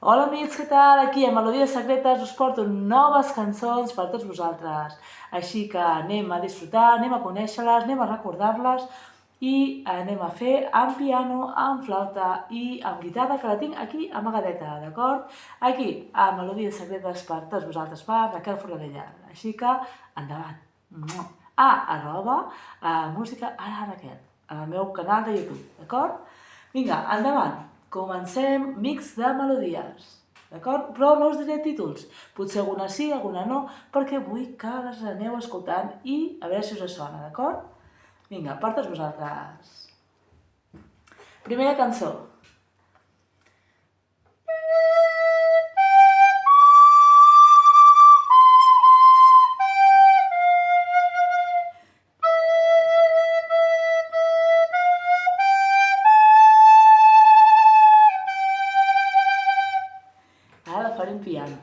Hola amics, què tal? Aquí a Melodies Secretes us porto noves cançons per tots vosaltres. Així que anem a disfrutar, anem a conèixer-les, anem a recordar-les i anem a fer amb piano, amb flauta i amb guitarra, que la tinc aquí amagadeta, d'acord? Aquí, a Melodies Secretes per tots vosaltres, per Raquel Fornadella. Així que, endavant. Música a la Raquel, al meu canal de YouTube, d'acord? Vinga, endavant. Comencem mix de melodies, d'acord? Però no us diré títols, potser alguna sí, alguna no, perquè vull que les aneu escoltant i a veure si us sona, d'acord? Vinga, per tots vosaltres. Primera cançó. Ara la faré en piano.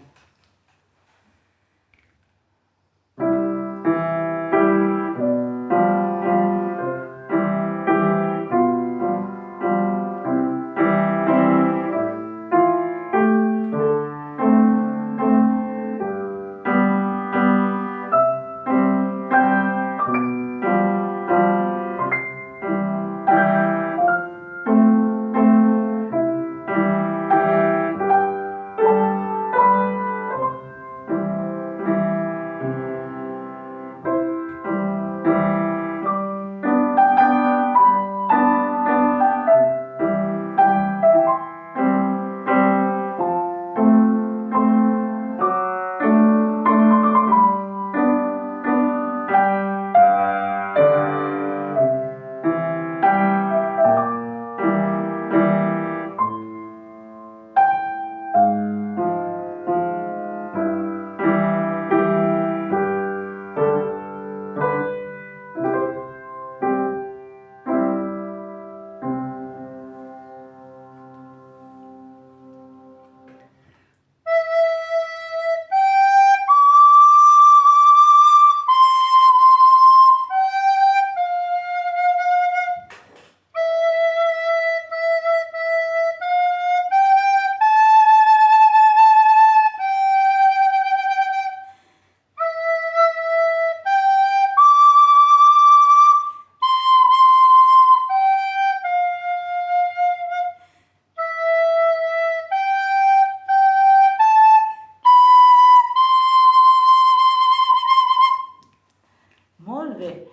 Molt bé,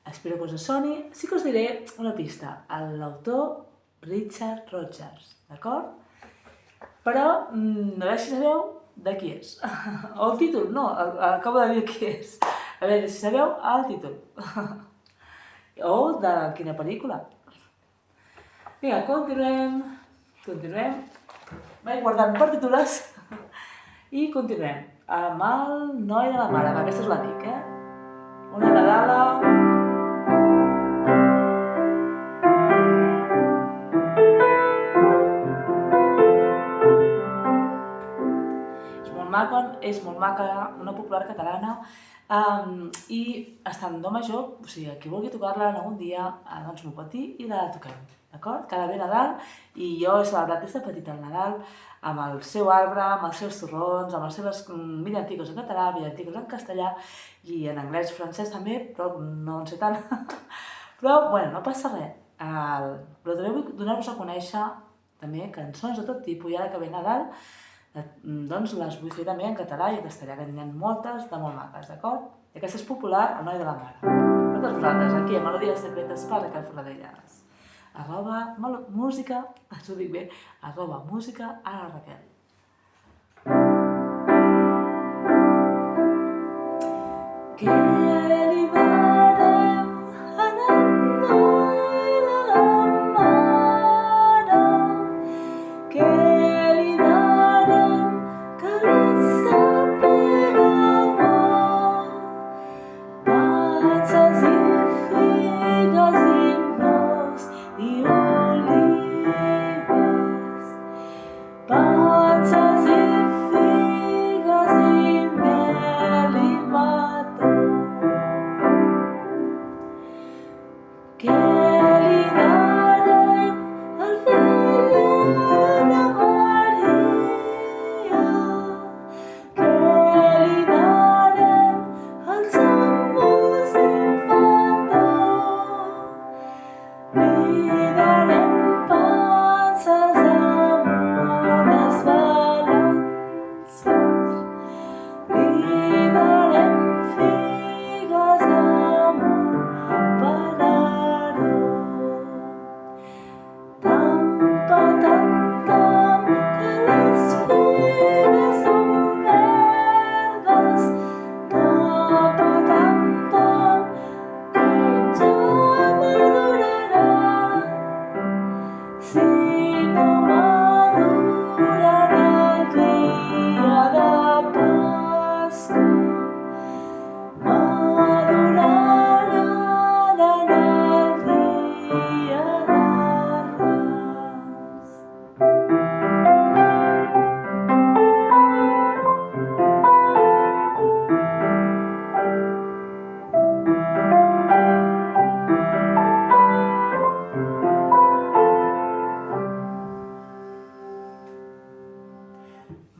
espero que us soni. Sí que us diré una pista, l'autor Richard Rodgers, d'acord? Però a veure si sabeu de qui és. O el títol, no, acabo de dir qui és. A veure si sabeu el títol. O de quina pel·lícula. Vinga, continuem. Vaig guardant partitures i continuem amb el Noi de la Mare. Aquesta us la dic, Una Nadala. És molt maca, una popular catalana, i està en do major, o sigui, qui vulgui tocar-la en algun dia, doncs m'ho pot dir i la toquem, d'acord? Cada ve Nadal, i jo he celebrat des de petita el Nadal amb el seu arbre, amb els seus torrons, amb les seves villancicos en català, villancicos en castellà, i en anglès i francès també, però no en sé tant. Però, bueno, no passa res. Però també vull donar-vos a conèixer també cançons de tot tipus, i ara que ve Nadal, doncs les vull fer també en català i en castellà, que n'hi ha moltes de molt maques, d'acord? I aquesta és popular, El Noi de la Mare. Per tots vosaltres, aquí a Melodies Secretes per Raquel Fornadelles. @música, us ho dic bé, @música a la Raquel. Què li farem a el noi de la mare? Què li farem que li sàpiga bo? Patxes i figues i nous i olives. Patxes i figues i mel i mató.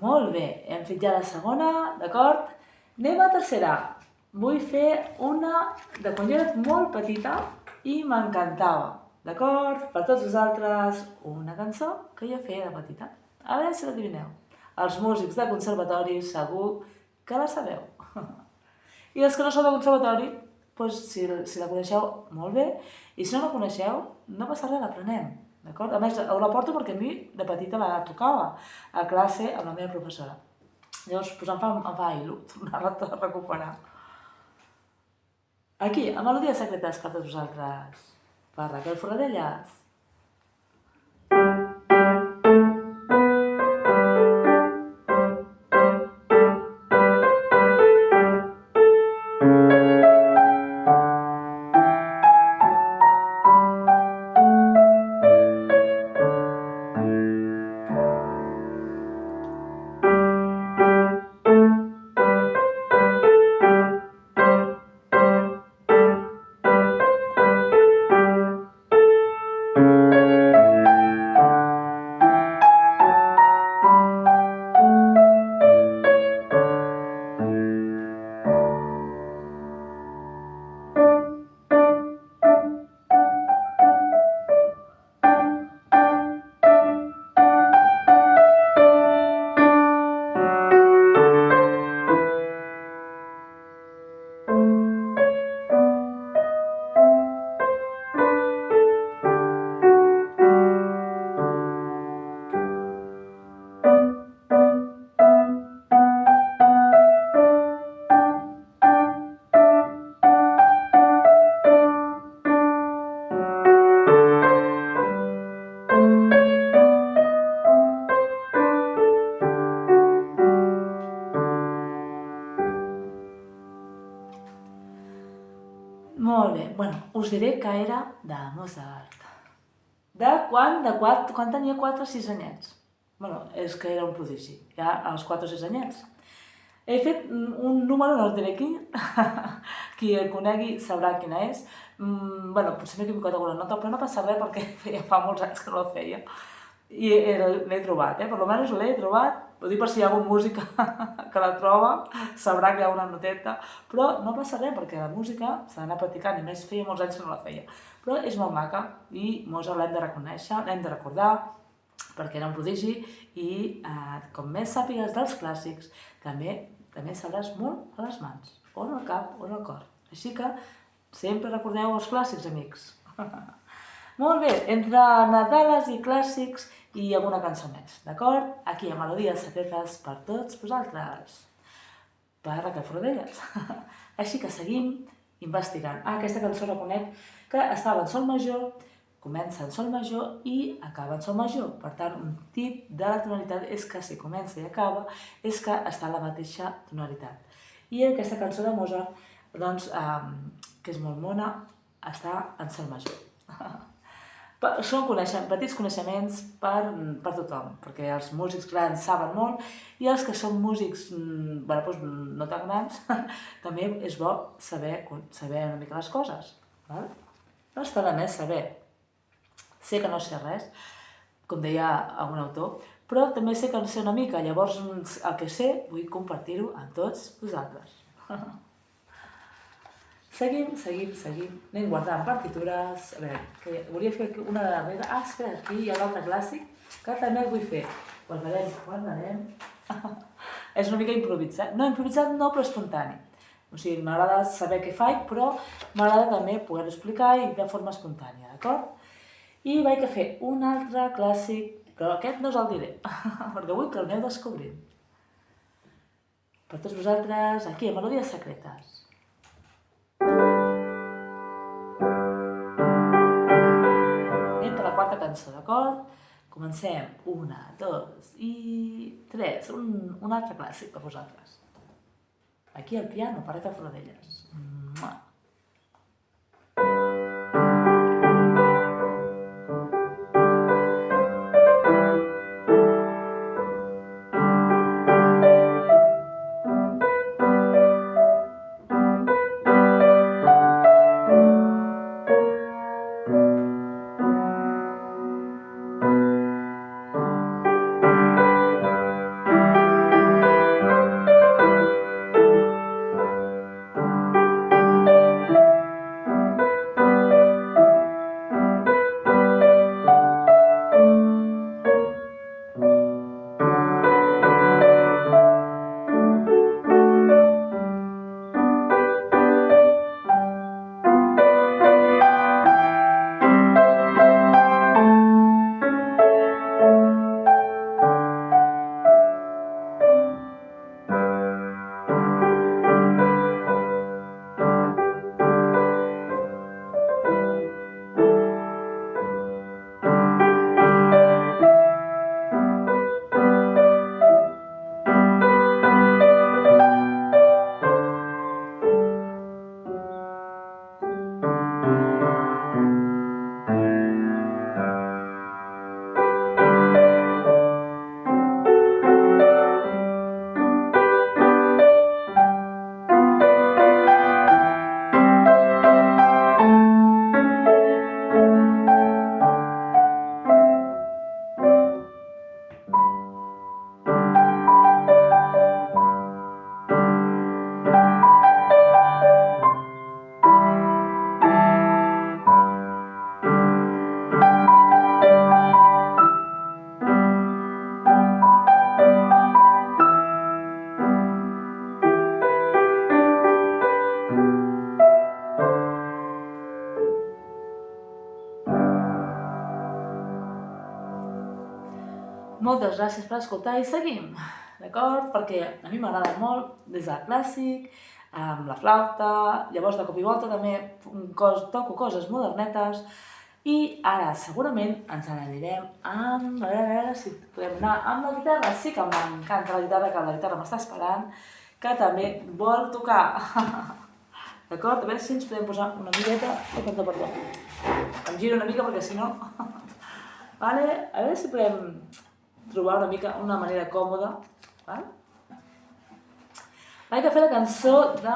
Molt bé, hem fet ja la segona, d'acord? Anem a la tercera. Vull fer una de quan jo era molt petita i m'encantava, d'acord? Per tots vosaltres, una cançó que jo feia de petita. A veure si l'adivineu. Els músics de conservatori segur que la sabeu. I els que no sou de conservatori, doncs, si la coneixeu, molt bé. I si no la coneixeu, no passa res, l'aprenem. D'acord? A més, la porto perquè a mi de petita la tocava a classe amb la meva professora. Llavors, doncs em fa il·lu tornar-la a recuperar. Aquí, a Melodies Secretes per tots vosaltres, per Raquel Forradellas. Molt bé, bueno, us diré que era de Mozart. Quan tenia 4 o 6 anyets. Bueno, és que era un prodigi, ja als 4 o 6 anyets. He fet un número, no us diré quin, qui el conegui sabrà quina és. Bueno, potser m'he equivocat alguna nota, però no passa res perquè fa molts anys que no la feia. I l'he trobat, per almenys l'he trobat. Ho dic per si hi ha algun músic que la troba, sabrà que hi ha una noteta, però no passa res perquè la música s'ha d'anar practicant, i més feia molts anys que no la feia. Però és molt maca i Mozart l'hem de reconèixer, l'hem de recordar, perquè era un prodigi i com més sàpigues dels clàssics, també sabràs molt a les mans, o en el cap o en el cor. Així que sempre recordeu els clàssics, amics. Molt bé, entre Nadales i clàssics i alguna cançó més, d'acord? Aquí a Melodies Secretes per tots vosaltres, per Raquel Forradellas. Així que seguim investigant. Aquesta cançó la conec que estava en sol major, comença en sol major i acaba en sol major. Per tant, un tip de la tonalitat és que si comença i acaba és que està en la mateixa tonalitat. I aquesta cançó de Mozart, doncs, que és molt mona, està en sol major. Són petits coneixements per tothom, perquè els músics grans saben molt i els que són músics no tan grans també és bo saber una mica les coses. No està de més saber. Sé que no sé res, com deia algun autor, però també sé que no sé una mica, llavors el que sé vull compartir-ho amb tots vosaltres. Seguim. Anem guardant partitures. A veure, que volia fer una de darrere. Espera, aquí hi ha l'altre clàssic, que també el vull fer. Guardarem. És una mica improvisat. No, improvisat no, però espontani. O sigui, m'agrada saber què faig, però m'agrada també poder explicar i de forma espontània, d'acord? I vaig a fer un altre clàssic, però aquest no us el diré, perquè vull que el aneu descobrint. Per tots vosaltres, aquí, a Melodies Secretes. Anem per la quarta cançó, d'acord? Comencem. 1, 2 i 3. Un altre clàssic per vosaltres. Aquí al piano, per Raquel Forradellas. Moltes gràcies per escoltar i seguim, d'acord? Perquè a mi m'agrada molt des del clàssic, amb la flauta, llavors de cop i volta també toco coses modernetes i ara segurament ens n'anirem amb... A veure si podem anar amb la guitarra. Sí que m'encanta la guitarra, que la guitarra m'està esperant, que també vol tocar. D'acord? A veure si ens podem posar una miqueta... Perdó. Em giro una mica perquè si no... Vale? A veure si podem trobar una manera còmoda. Vale? Vaig a fer la cançó de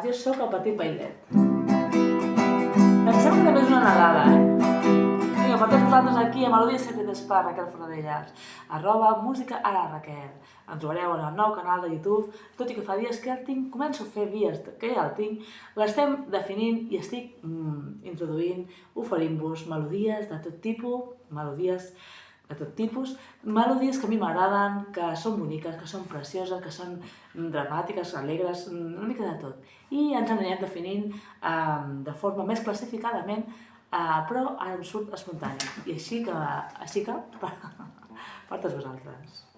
Jo soc el petit bailet. Em sembla que també és una nadala, Vinga, per tots vosaltres aquí a Melodies Secretes per Raquel Fornellas, @música_Raquel. Em trobareu en el nou canal de YouTube, tot i que fa dies que ja el tinc, començo a fer dies que ja el tinc, l'estem definint i estic introduint, oferint-vos melodies de tot tipus, melodies que a mi m'agraden, que són boniques, que són precioses, que són dramàtiques, alegres, una mica de tot. I ens anirem definint de forma més classificadament, però ara em surt espontani. I així que per tots vosaltres.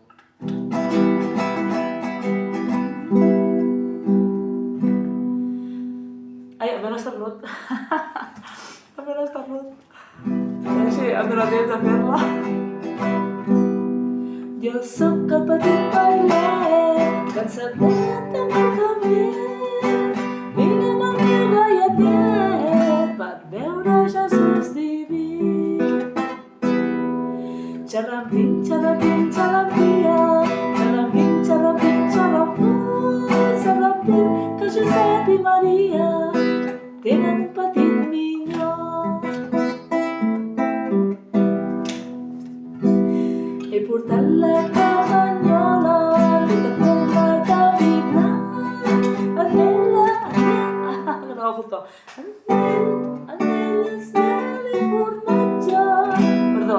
Ai, em ve l'esternut. Em ve l'esternut. A veure si em dóna temps de fer-la. Jo soc el petit bailet que encertat amb el camí. Vine amb el meu gaietet per veure Jesús diví. Xarrampim, xarrampim, xarrampia, xarrampim, xarrampim, xarrampum, xarrampim, que Josep i Maria tenen un petit minyó. He portat la cabanyola, tota plena de vi blanc. Anela, que no va fotó. Anela, esmel i formatge. Perdó,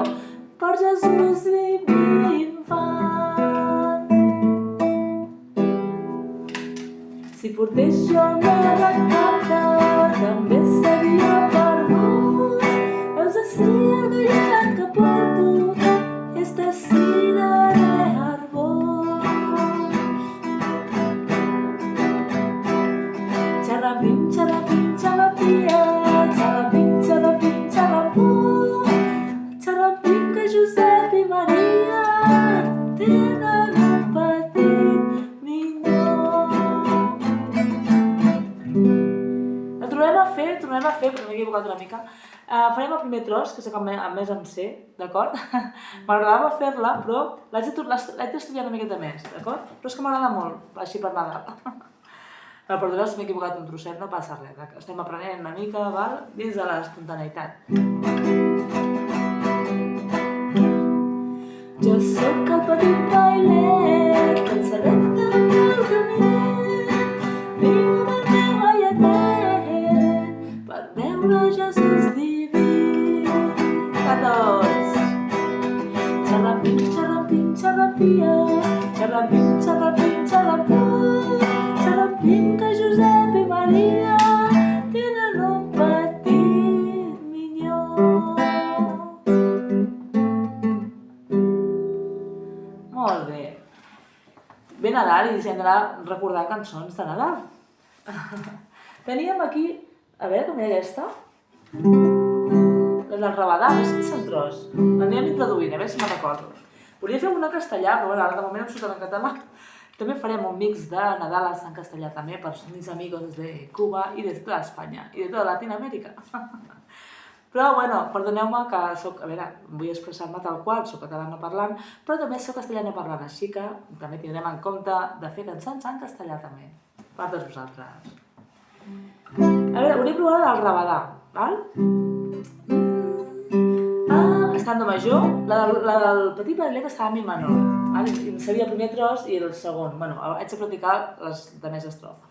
per Jesús diví infant. Si portés jo meva carta, també seria per vos. Heus ací el gallet que porto, és de cirerer arbós. Xarrapim, xarrapim, xarrapia, xarrapim, xarrapim, xarrapum, xarrapim, que Josep i Maria tenen un petit minyó. La tornem a fer, però m'he equivocat una mica. Farem el primer tros, que sé que a més em sé, d'acord? M'agradava fer-la, però l'haig d'estudiar una miqueta més, d'acord? Però és que m'agrada molt, així per Nadal. Perdoneu si m'he equivocat un trosset, no passa res, estem aprenent una mica, val? Dins de l'espontaneïtat. Jo soc el petit bailet que encerta el camí. Vinc amb el meu gaietet per veure Jesús diví. A tots! Xarrapim, xarrapim, xarrapia, xarrapim, xarrapim, xarrapum, xarrapim, que Josep i Maria tenen un petit minyó. Molt bé. Ve Nadal i hem d'anar a recordar cançons de Nadal. Teníem aquí, a veure com era aquesta. La del Rabadà, a veure si en tros. L'anem introduint, a veure si me'n recordo. Volia fer una castellà, però ara de moment em surt en català. També farem un mix de Nadales en castellà també per mis amigos de Cuba i de tota Espanya i de tota Latinoamèrica. Però, bueno, perdoneu-me que soc, a veure, vull expressar-me tal qual, soc catalana parlant, però també soc castellana parlant, així que també tindrem en compte de fer cançons en castellà també, per tots vosaltres. A veure, volia provar el Rabadà, val? Està en do major, la del petit bailet estava en mi menor, val? Seria el primer tros i el segon, bueno, haig de practicar les de més estrofa.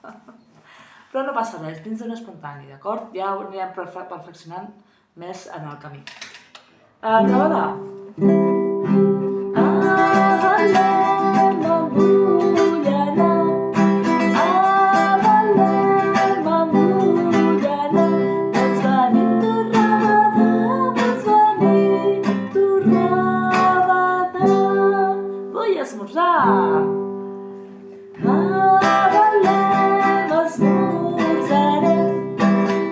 Però no passa res, dins d'un espontani, d'acord? Ja ho anirem perfeccionant més en el camí. Rabadà. esmorzar. A Belém esmorzarem,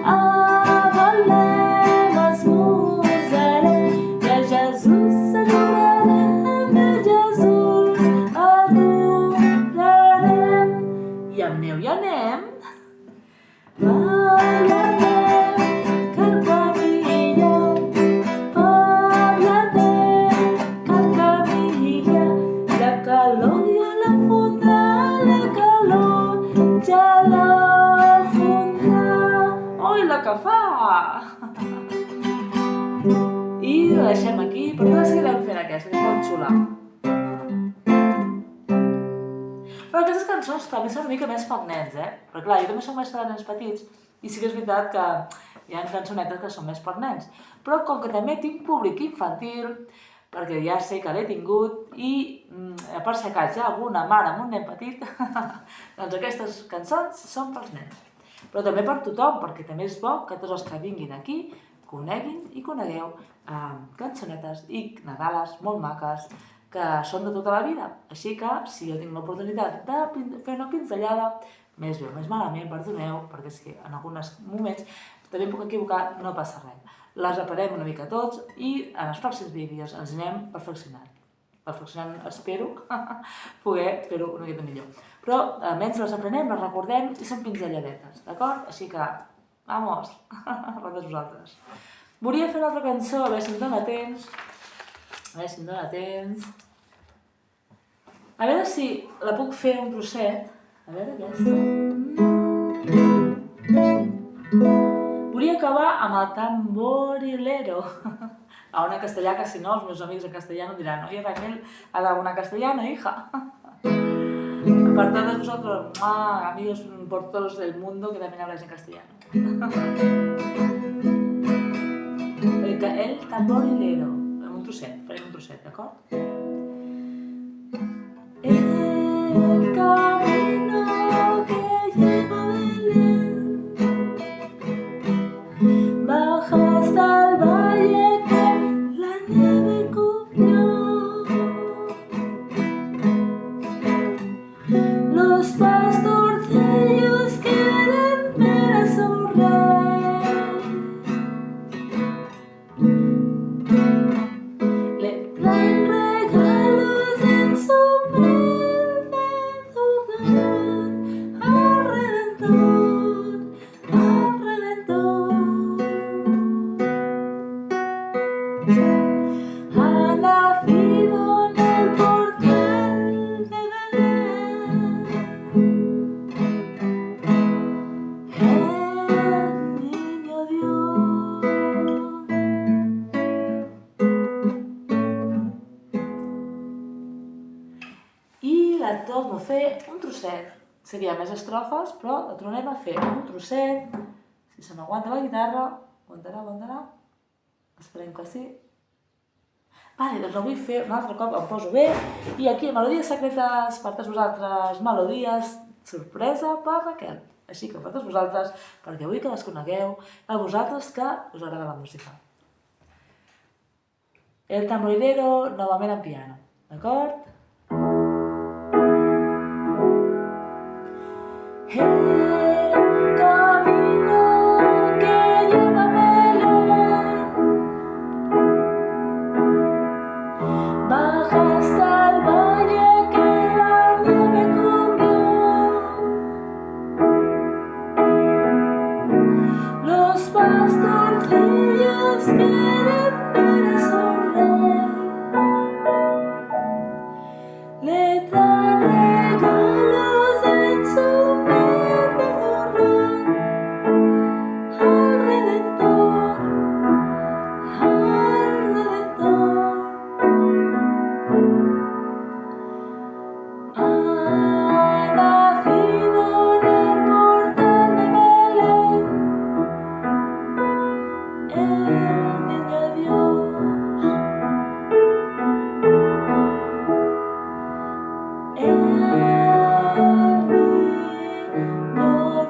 a Belém esmorzarem, e a Jesus adorarem, a Jesus adorarem. I amb neu hi anem. Que fa! I la deixem aquí, però no la seguirem fent aquesta, que és molt xula. Però aquestes cançons també són una mica més per nens, Perquè clar, jo també soc mestra de nens petits i sí que és veritat que hi ha cançonetes que són més per nens. Però com que també tinc públic infantil, perquè ja sé que l'he tingut i per si acaso hi ha alguna mare amb un nen petit, doncs aquestes cançons són pels nens. Però també per tothom, perquè també és bo que tots els que vinguin aquí coneguin i conegueu cançonetes i nadales molt maques que són de tota la vida. Així que, si jo tinc l'oportunitat de fer una pinzellada, més bé o més malament, perdoneu, perquè sí, en alguns moments també em puc equivocar, no passa res. Les aprenem una mica tots i en els pròxims vídeos ens anem perfeccionant. Espero poder fer-ho una mica millor. Però almenys les aprenem, les recordem i són pinzelladetes, d'acord? Així que, vamos, a vosaltres. Volia fer una altra cançó, a veure si em dóna temps. A veure si la puc fer un trosset. A veure, aquesta. Volia acabar amb el tamborilero. A una castellà, que si no, els meus amics en castellano diran, oye, Raquel, ha dado una castellana, hija. Para todos vosotros, amigos por todos del mundo que también habláis en castellano. El tamborilero. Un trosset, farem un trosset, d'acord? El camino que lleva a Belén baja hasta el valle que la nieve cubrió. Los pastorcillos quieren ver a su rey. Le traen regalos en su humilde hogar al Redentor, al Redentor. Ha nacido en el portal de Belén el niño Dios. I la torno a fer un trosset. Seria més estrofes, però la tornem a fer un trosset. Si se m'aguanta la guitarra, aguantarà. Esperem que sí. Vale, doncs la vull fer un altre cop, em poso bé. I aquí, melodies secretes per tots vosaltres, melodies sorpresa per Raquel. Així que per tots vosaltres, perquè vull que les conegueu, a vosaltres que us agrada la música. El tamborilero, novament en piano, d'acord? El camino que lleva a Belén baja hasta el valle que la nieve cubrió. Los pastorcillos quieren ver a su rey. Le traen regalos en su humilde zurrón al Redentor, al Redentor. Ha nacido en el portal de Belén el niño Dios. El niño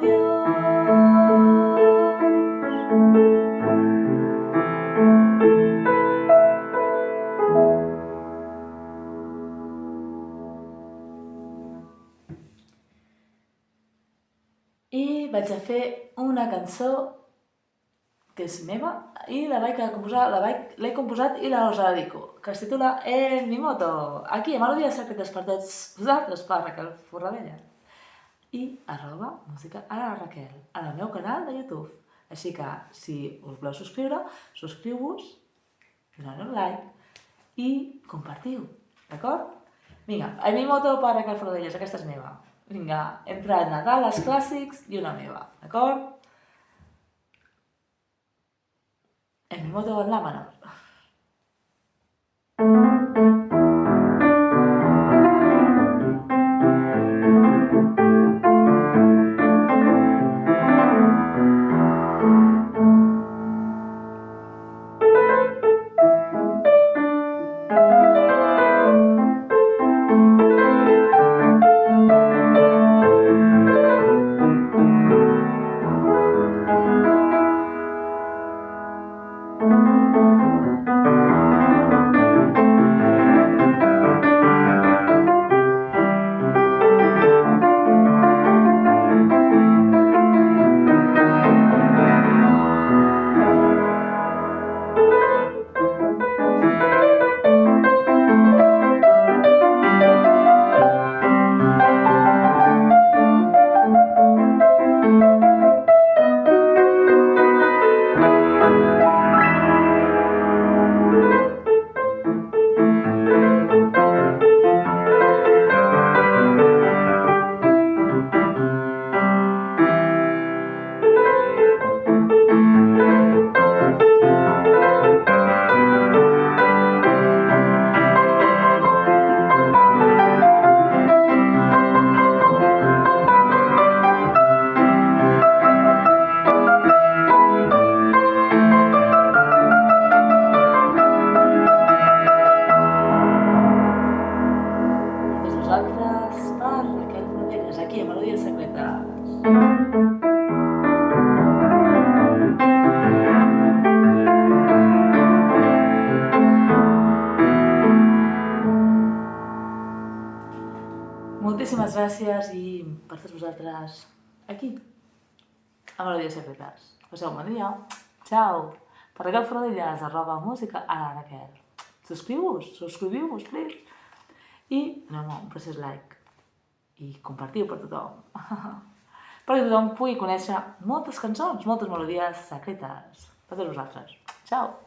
Dios. vaig a fer una cançó que és meva i l'he composat i us la dedico, que es titula En mi moto. Aquí, a Melodies Secretes per tots vosaltres, per Raquel Forradelles. I @música a la Raquel, en el meu canal de YouTube. Així que, si us voleu subscriure, subscriu-vos, doneu un like i compartiu, d'acord? Vinga, En mi moto per Raquel Forradelles, aquesta és meva. Vinga, entre el Nadal, els clàssics i una meva, d'acord? En mi moto en la menor. Vosaltres, per Raquel Forradelles, aquí a Melodies Secretes. Moltíssimes gràcies i per tots vosaltres aquí, a Melodies Secretes. Passeu un bon dia. Ciao. Per Raquel Forradelles, @música a la Raquel. Subscriviu-vos, please. I doneu un preciós like i compartiu per tothom. Perquè tothom pugui conèixer moltes cançons, moltes melodies secretes. Per tots vosaltres. Ciao.